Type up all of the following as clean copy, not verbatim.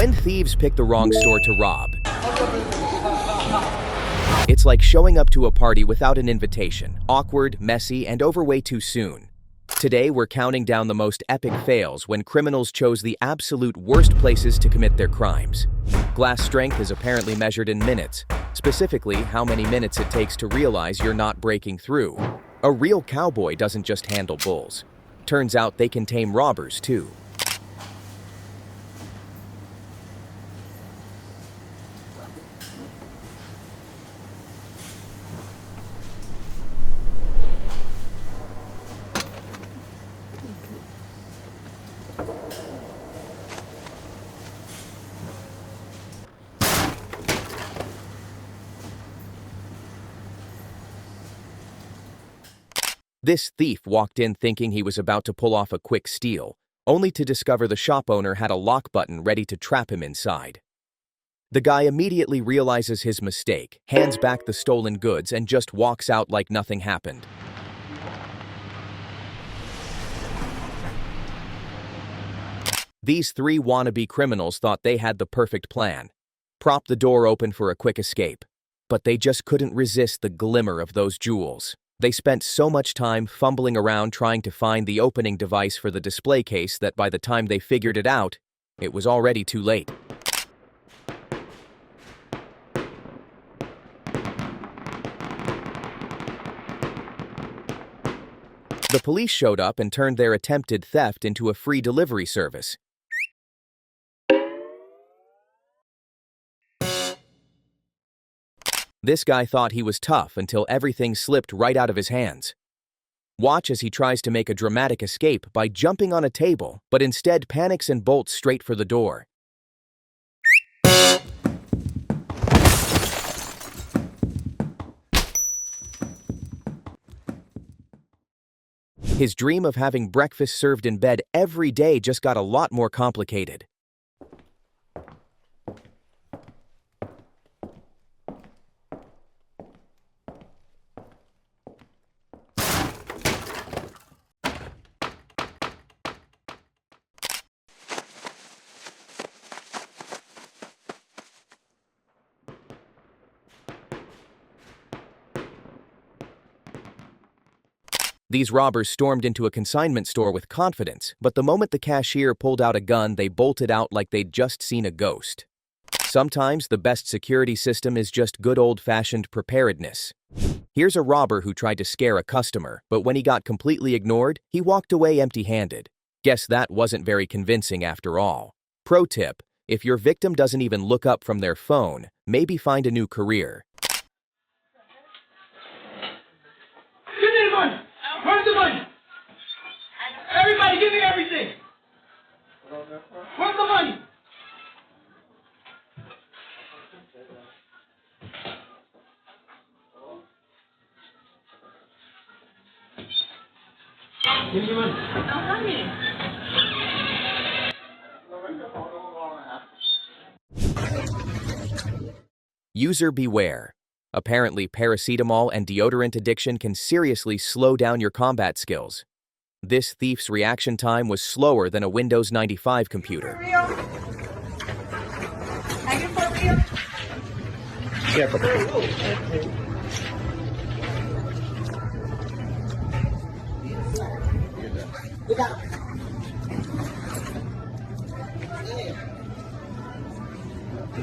When thieves pick the wrong store to rob, it's like showing up to a party without an invitation, awkward, messy, and over way too soon. Today, we're counting down the most epic fails when criminals chose the absolute worst places to commit their crimes. Glass strength is apparently measured in minutes, specifically how many minutes it takes to realize you're not breaking through. A real cowboy doesn't just handle bulls. Turns out they can tame robbers, too. This thief walked in thinking he was about to pull off a quick steal, only to discover the shop owner had a lock button ready to trap him inside. The guy immediately realizes his mistake, hands back the stolen goods, and just walks out like nothing happened. These three wannabe criminals thought they had the perfect plan. Prop the door open for a quick escape. But they just couldn't resist the glimmer of those jewels. They spent so much time fumbling around trying to find the opening device for the display case that by the time they figured it out, it was already too late. The police showed up and turned their attempted theft into a free delivery service. This guy thought he was tough until everything slipped right out of his hands. Watch as he tries to make a dramatic escape by jumping on a table, but instead panics and bolts straight for the door. His dream of having breakfast served in bed every day just got a lot more complicated. These robbers stormed into a consignment store with confidence, but the moment the cashier pulled out a gun, they bolted out like they'd just seen a ghost. Sometimes the best security system is just good old-fashioned preparedness. Here's a robber who tried to scare a customer, but when he got completely ignored, he walked away empty-handed. Guess that wasn't very convincing after all. Pro tip: if your victim doesn't even look up from their phone, maybe find a new career. Where's the money? Everybody give me everything! Where's the money? Give me your money. User beware. Apparently, paracetamol and deodorant addiction can seriously slow down your combat skills. This thief's reaction time was slower than a Windows 95 computer.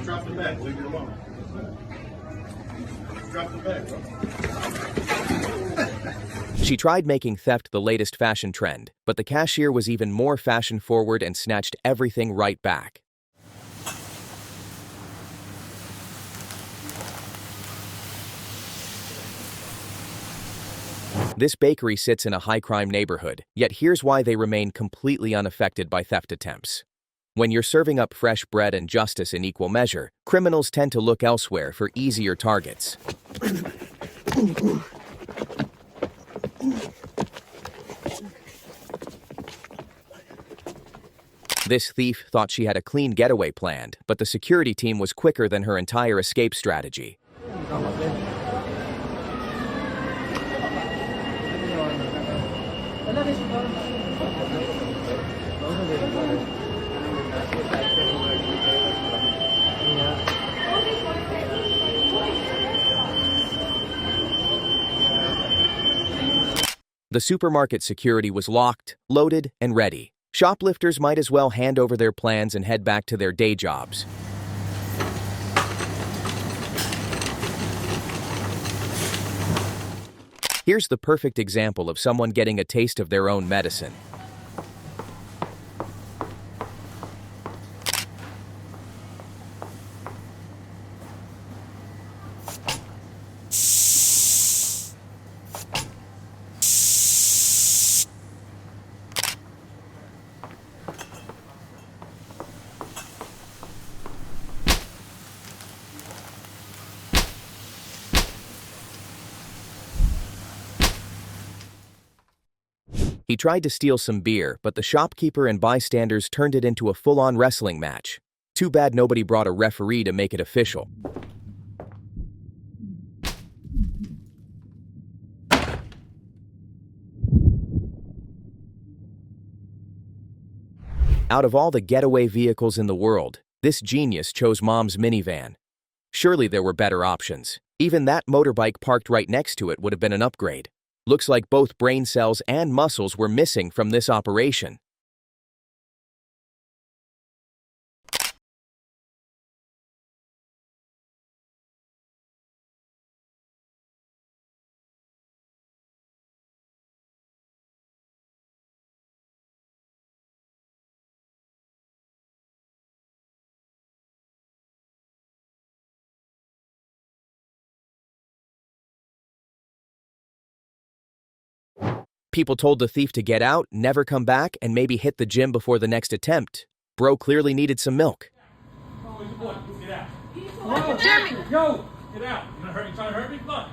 Drop the bag, leave it alone. Drop the bag, bro. She tried making theft the latest fashion trend, but the cashier was even more fashion-forward and snatched everything right back. This bakery sits in a high-crime neighborhood, yet here's why they remain completely unaffected by theft attempts. When you're serving up fresh bread and justice in equal measure, criminals tend to look elsewhere for easier targets. This thief thought she had a clean getaway planned, but the security team was quicker than her entire escape strategy. The supermarket security was locked, loaded, and ready. Shoplifters might as well hand over their plans and head back to their day jobs. Here's the perfect example of someone getting a taste of their own medicine. He tried to steal some beer, but the shopkeeper and bystanders turned it into a full-on wrestling match. Too bad nobody brought a referee to make it official. Out of all the getaway vehicles in the world, this genius chose Mom's minivan. Surely there were better options. Even that motorbike parked right next to it would have been an upgrade. Looks like both brain cells and muscles were missing from this operation. People told the thief to get out, never come back, and maybe hit the gym before the next attempt. Bro clearly needed some milk. Oh, where's the boy? Get out. Whoa, Jimmy! Yo! Get out. You gonna hurt me? Trying to hurt me? Look.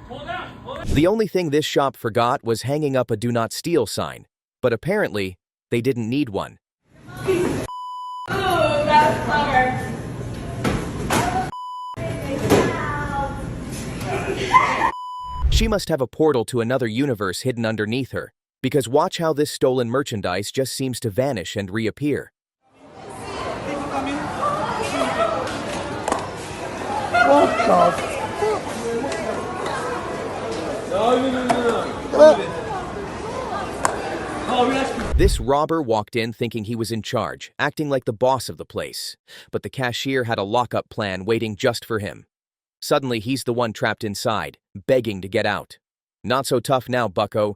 Hold on. Hold on. The only thing this shop forgot was hanging up a do not steal sign. But apparently, they didn't need one. Oh, that's clever. She must have a portal to another universe hidden underneath her, because watch how this stolen merchandise just seems to vanish and reappear. What the? This robber walked in thinking he was in charge, acting like the boss of the place. But the cashier had a lockup plan waiting just for him. Suddenly, he's the one trapped inside, begging to get out. Not so tough now, bucko.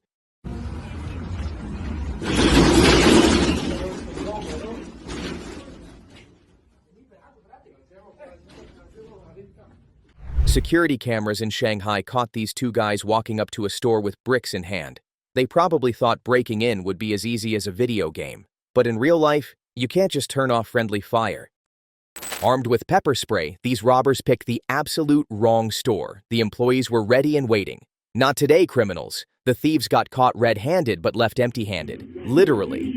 Security cameras in Shanghai caught these two guys walking up to a store with bricks in hand. They probably thought breaking in would be as easy as a video game. But in real life, you can't just turn off friendly fire. Armed with pepper spray, these robbers picked the absolute wrong store. The employees were ready and waiting. Not today, criminals. The thieves got caught red-handed but left empty-handed. Literally.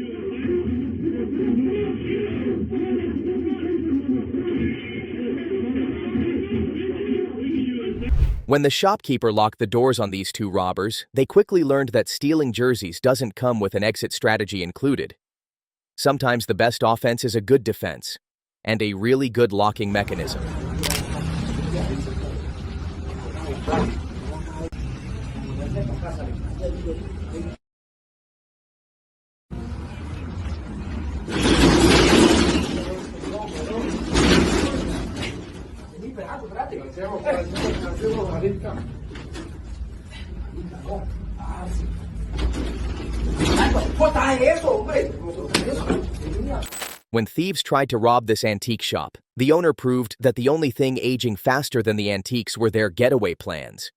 When the shopkeeper locked the doors on these two robbers, they quickly learned that stealing jerseys doesn't come with an exit strategy included. Sometimes the best offense is a good defense, and a really good locking mechanism. When thieves tried to rob this antique shop, the owner proved that the only thing aging faster than the antiques were their getaway plans.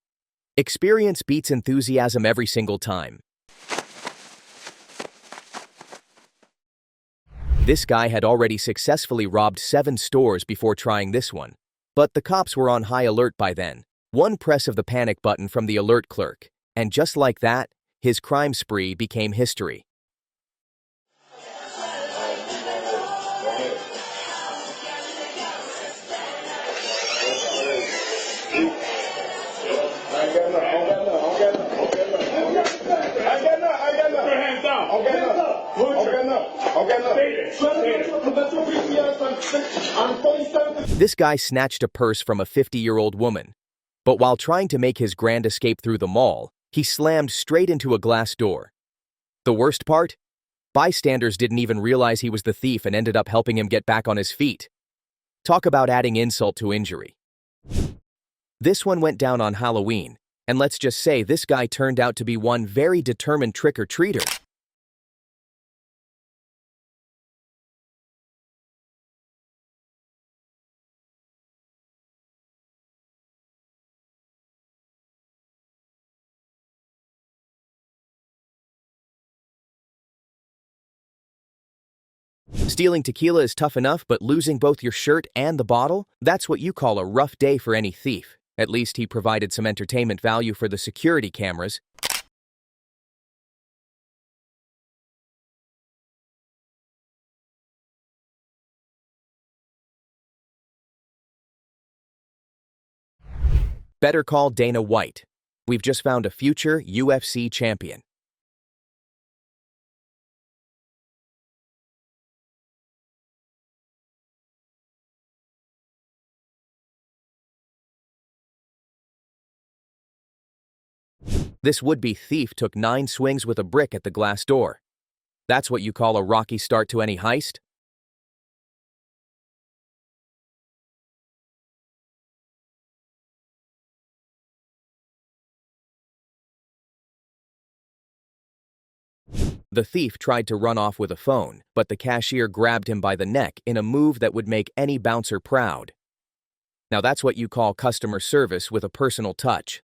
Experience beats enthusiasm every single time. This guy had already successfully robbed 7 stores before trying this one. But the cops were on high alert by then. One press of the panic button from the alert clerk, and just like that, his crime spree became history. This guy snatched a purse from a 50-year-old woman. But while trying to make his grand escape through the mall, He slammed straight into a glass door. The worst part? Bystanders didn't even realize he was the thief and ended up helping him get back on his feet. Talk about adding insult to injury. This one went down on Halloween, and let's just say this guy turned out to be one very determined trick-or-treater. Stealing tequila is tough enough, but losing both your shirt and the bottle? That's what you call a rough day for any thief. At least he provided some entertainment value for the security cameras. Better call Dana White. We've just found a future UFC champion. This would-be thief took 9 swings with a brick at the glass door. That's what you call a rocky start to any heist? The thief tried to run off with a phone, but the cashier grabbed him by the neck in a move that would make any bouncer proud. Now that's what you call customer service with a personal touch.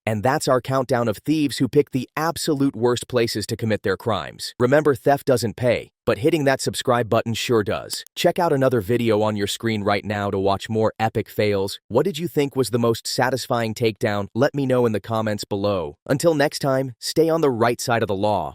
And that's our countdown of thieves who pick the absolute worst places to commit their crimes. Remember, theft doesn't pay, but hitting that subscribe button sure does. Check out another video on your screen right now to watch more epic fails. What did you think was the most satisfying takedown? Let me know in the comments below. Until next time, stay on the right side of the law.